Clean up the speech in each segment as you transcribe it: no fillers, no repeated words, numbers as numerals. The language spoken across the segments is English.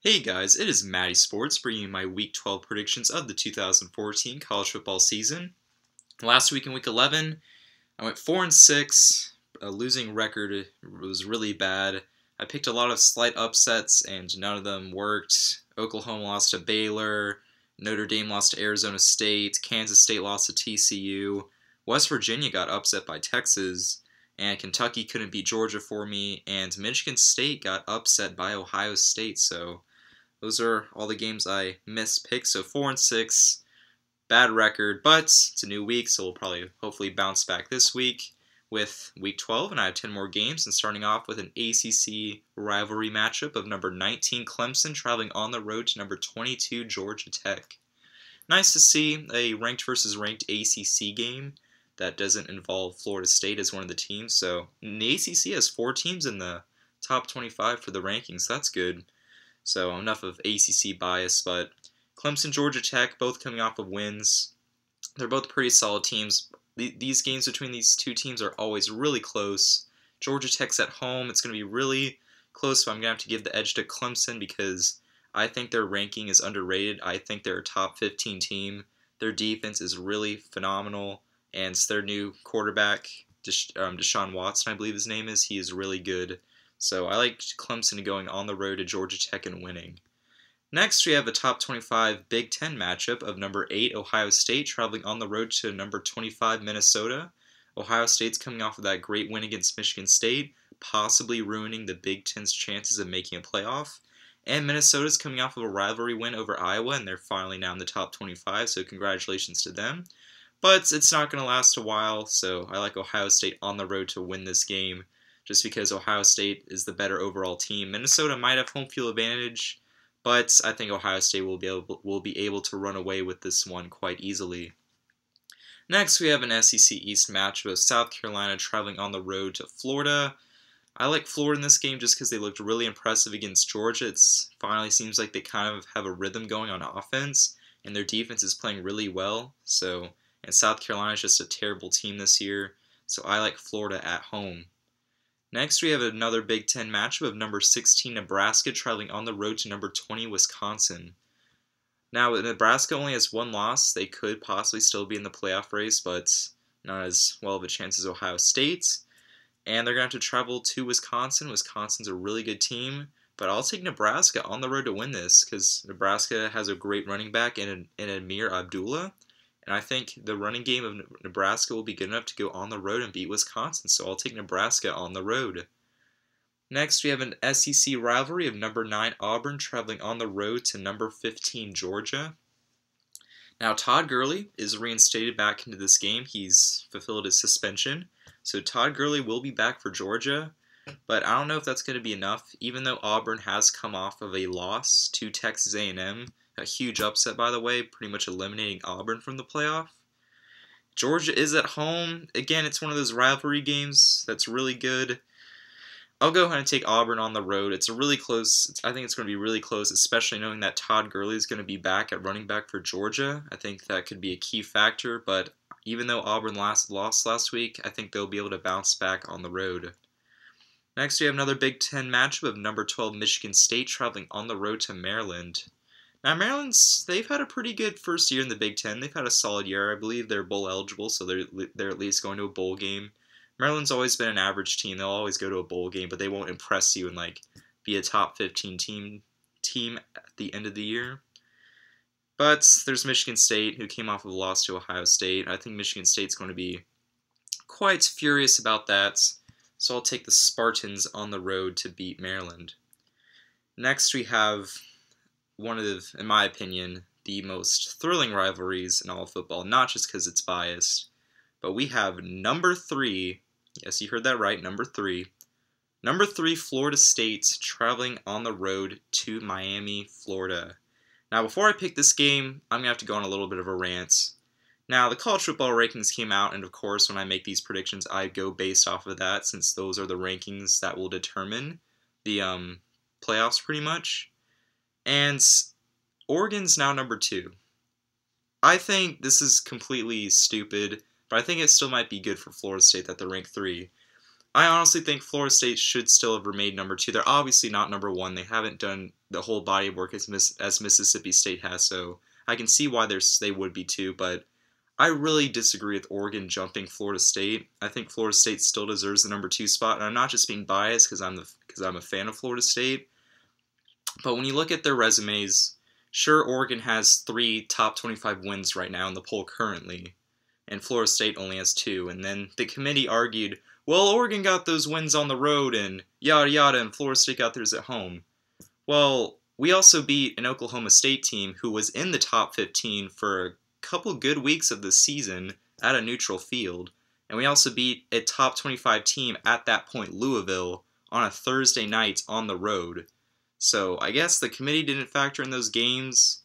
Hey guys, it is MattySports bringing you my Week 12 predictions of the 2014 college football season. Last week in Week 11, I went 4-6. A losing record was really bad. I picked a lot of slight upsets and none of them worked. Oklahoma lost to Baylor, Notre Dame lost to Arizona State, Kansas State lost to TCU, West Virginia got upset by Texas, and Kentucky couldn't beat Georgia for me, and Michigan State got upset by Ohio State, so those are all the games I mispicked. So 4-6, bad record, but it's a new week, so we'll probably hopefully bounce back this week with Week 12, and I have 10 more games. And starting off with an ACC rivalry matchup of number 19 Clemson traveling on the road to number 22 Georgia Tech. Nice to see a ranked versus ranked ACC game that doesn't involve Florida State as one of the teams. So the ACC has 4 teams in the top 25 for the rankings. That's good. So enough of ACC bias, but Clemson, Georgia Tech, both coming off of wins. They're both pretty solid teams. These games between these two teams are always really close. Georgia Tech's at home. It's going to be really close, but I'm going to have to give the edge to Clemson because I think their ranking is underrated. I think they're a top 15 team. Their defense is really phenomenal, and it's their new quarterback, Deshaun Watson, I believe his name is. He is really good. So I like Clemson going on the road to Georgia Tech and winning. Next, we have a top 25 Big Ten matchup of number 8 Ohio State traveling on the road to number 25 Minnesota. Ohio State's coming off of that great win against Michigan State, possibly ruining the Big Ten's chances of making a playoff. And Minnesota's coming off of a rivalry win over Iowa, and they're finally now in the top 25, so congratulations to them. But it's not going to last a while, so I like Ohio State on the road to win this game, just because Ohio State is the better overall team. Minnesota might have home field advantage, but I think Ohio State will be able to run away with this one quite easily. Next, we have an SEC East matchup of South Carolina traveling on the road to Florida. I like Florida in this game just because they looked really impressive against Georgia. It finally seems like they kind of have a rhythm going on offense, and their defense is playing really well. And South Carolina is just a terrible team this year, so I like Florida at home. Next, we have another Big Ten matchup of number 16 Nebraska traveling on the road to number 20 Wisconsin. Now, Nebraska only has one loss. They could possibly still be in the playoff race, but not as well of a chance as Ohio State. And they're going to have to travel to Wisconsin. Wisconsin's a really good team, but I'll take Nebraska on the road to win this because Nebraska has a great running back in Amir Abdullah. And I think the running game of Nebraska will be good enough to go on the road and beat Wisconsin, so I'll take Nebraska on the road. Next, we have an SEC rivalry of number 9 Auburn traveling on the road to number 15 Georgia. Now, Todd Gurley is reinstated back into this game. He's fulfilled his suspension, so Todd Gurley will be back for Georgia, but I don't know if that's going to be enough, even though Auburn has come off of a loss to Texas A&M. A huge upset, by the way, pretty much eliminating Auburn from the playoff. Georgia is at home. Again, it's one of those rivalry games that's really good. I'll go ahead and take Auburn on the road. It's a really close. I think it's going to be really close, especially knowing that Todd Gurley is going to be back at running back for Georgia. I think that could be a key factor, but even though Auburn lost last week, I think they'll be able to bounce back on the road. Next, we have another Big Ten matchup of number 12 Michigan State traveling on the road to Maryland. Now, they've had a pretty good first year in the Big Ten. They've had a solid year. I believe they're bowl eligible, so they're at least going to a bowl game. Maryland's always been an average team. They'll always go to a bowl game, but they won't impress you and be a top 15 team at the end of the year. But there's Michigan State, who came off of a loss to Ohio State. I think Michigan State's going to be quite furious about that, so I'll take the Spartans on the road to beat Maryland. Next, we have one of, in my opinion, the most thrilling rivalries in all of football, not just because it's biased, but we have number 3, yes, you heard that right, number 3 Florida State traveling on the road to Miami, Florida. Now, before I pick this game, I'm going to have to go on a little bit of a rant. Now, the college football rankings came out, and of course, when I make these predictions, I go based off of that, since those are the rankings that will determine the playoffs pretty much. And Oregon's now number 2. I think this is completely stupid, but I think it still might be good for Florida State that they're ranked 3. I honestly think Florida State should still have remained number 2. They're obviously not number 1. They haven't done the whole body of work as Mississippi State has, so I can see why they would be 2, but I really disagree with Oregon jumping Florida State. I think Florida State still deserves the number 2 spot, and I'm not just being biased because I'm a fan of Florida State. But when you look at their resumes, sure, Oregon has 3 top 25 wins right now in the poll currently, and Florida State only has 2. And then the committee argued, well, Oregon got those wins on the road and yada yada, and Florida State got theirs at home. Well, we also beat an Oklahoma State team who was in the top 15 for a couple good weeks of the season at a neutral field. And we also beat a top 25 team at that point, Louisville, on a Thursday night on the road. So I guess the committee didn't factor in those games.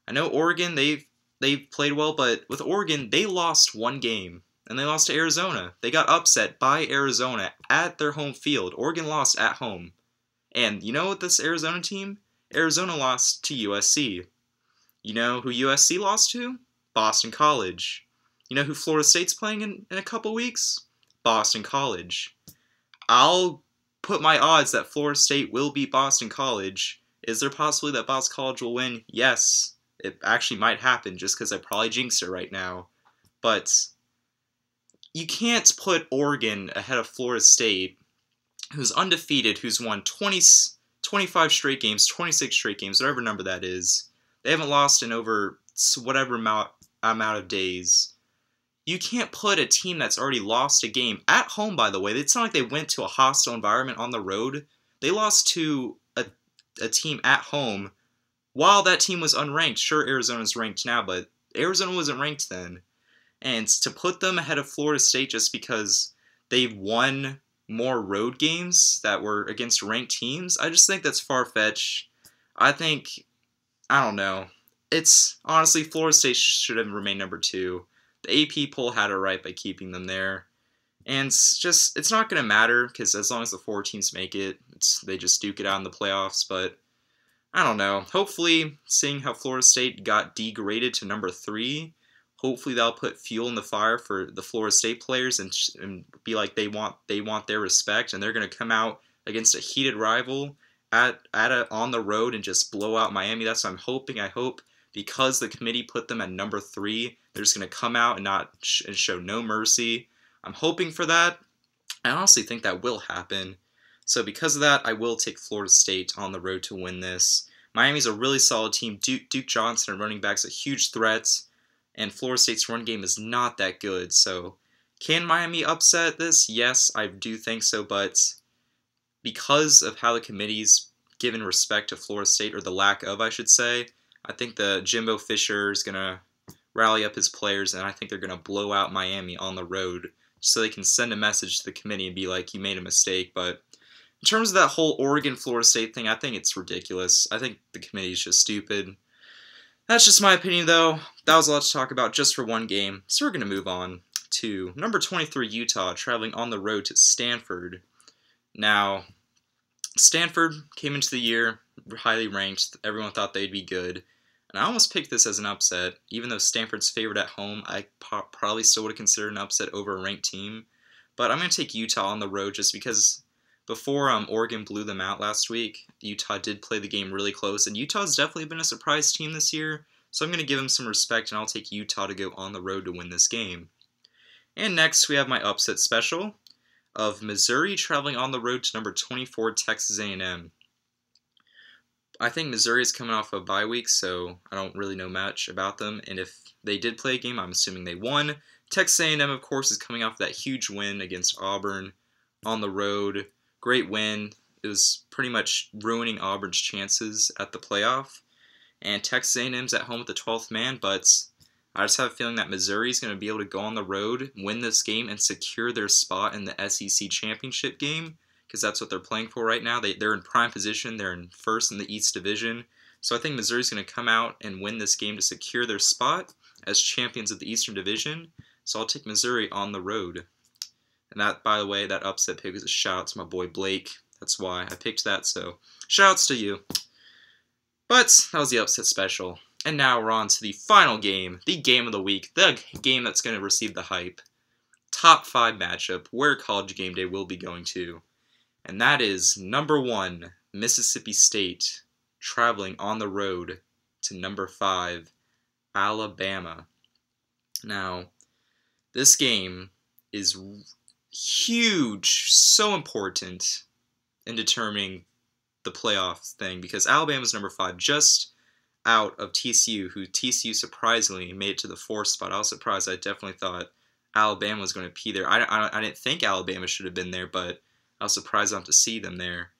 I know Oregon, they've played well, but with Oregon, they lost 1 game, and they lost to Arizona. They got upset by Arizona at their home field. Oregon lost at home. And you know what this Arizona team? Arizona lost to USC. You know who USC lost to? Boston College. You know who Florida State's playing in a couple weeks? Boston College. I'll put my odds that Florida State will beat Boston College. Is there possibly that Boston College will win? Yes. It actually might happen just because I probably jinxed it right now. But you can't put Oregon ahead of Florida State, who's undefeated, who's won 25 straight games, 26 straight games, whatever number that is. They haven't lost in over whatever amount of days. You can't put a team that's already lost a game at home, by the way. It's not like they went to a hostile environment on the road. They lost to a team at home while that team was unranked. Sure, Arizona's ranked now, but Arizona wasn't ranked then. And to put them ahead of Florida State just because they've won more road games that were against ranked teams, I just think that's far-fetched. I don't know. It's honestly, Florida State should have remained number 2. The AP poll had it right by keeping them there. And it's not going to matter because as long as the 4 teams make it, they just duke it out in the playoffs. But I don't know. Hopefully, seeing how Florida State got degraded to number 3, hopefully that'll put fuel in the fire for the Florida State players and be like they want their respect, and they're going to come out against a heated rival on the road and just blow out Miami. That's what I'm hoping. I hope because the committee put them at number 3, they're just going to come out and and show no mercy. I'm hoping for that. I honestly think that will happen. So because of that, I will take Florida State on the road to win this. Miami's a really solid team. Duke Johnson and running backs are huge threats, and Florida State's run game is not that good. So can Miami upset this? Yes, I do think so, but because of how the committee's given respect to Florida State, or the lack of, I should say, I think the Jimbo Fisher is going to rally up his players, and I think they're going to blow out Miami on the road so they can send a message to the committee and be like, you made a mistake. But in terms of that whole Oregon-Florida State thing, I think it's ridiculous. I think the committee is just stupid. That's just my opinion, though. That was a lot to talk about just for one game. So we're going to move on to number 23, Utah, traveling on the road to Stanford. Now, Stanford came into the year highly ranked. Everyone thought they'd be good. And I almost picked this as an upset. Even though Stanford's favored at home, I probably still would have considered an upset over a ranked team. But I'm going to take Utah on the road just because before Oregon blew them out last week, Utah did play the game really close. And Utah's definitely been a surprise team this year. So I'm going to give them some respect, and I'll take Utah to go on the road to win this game. And next, we have my upset special of Missouri traveling on the road to number 24, Texas A&M. I think Missouri is coming off a bye week, so I don't really know much about them. And if they did play a game, I'm assuming they won. Texas A&M, of course, is coming off that huge win against Auburn on the road. Great win. It was pretty much ruining Auburn's chances at the playoff. And Texas A&M's at home with the 12th man, but I just have a feeling that Missouri is going to be able to go on the road, win this game, and secure their spot in the SEC championship game, because that's what they're playing for right now. They're in prime position. They're in first in the East Division. So I think Missouri's going to come out and win this game to secure their spot as champions of the Eastern Division. So I'll take Missouri on the road. And that, by the way, that upset pick was a shout out to my boy Blake. That's why I picked that, so shout-outs to you. But that was the upset special. And now we're on to the final game, the game of the week, the game that's going to receive the hype. top 5 matchup where College Game Day will be going to. And that is number 1, Mississippi State, traveling on the road to number 5, Alabama. Now, this game is huge, so important in determining the playoff thing, because Alabama's number 5, just out of TCU, who TCU surprisingly made it to the 4th spot. I was surprised. I definitely thought Alabama was going to be there. I didn't think Alabama should have been there, but I was surprised not to see them there.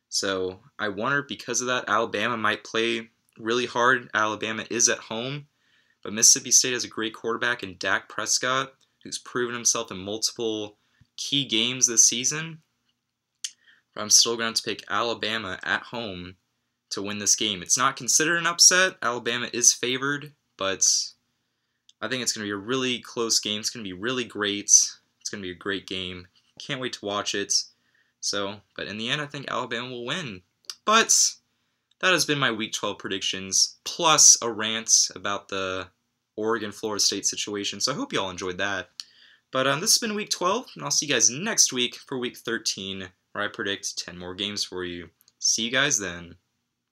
So I wonder, because of that, Alabama might play really hard. Alabama is at home, but Mississippi State has a great quarterback in Dak Prescott, who's proven himself in multiple key games this season. But I'm still going to pick Alabama at home to win this game. It's not considered an upset. Alabama is favored, but I think it's going to be a really close game. It's going to be really great. It's going to be a great game. Can't wait to watch it. But in the end, I think Alabama will win. But that has been my Week 12 predictions, plus a rant about the Oregon-Florida State situation. So I hope you all enjoyed that. But this has been Week 12, and I'll see you guys next week for Week 13, where I predict 10 more games for you. See you guys then.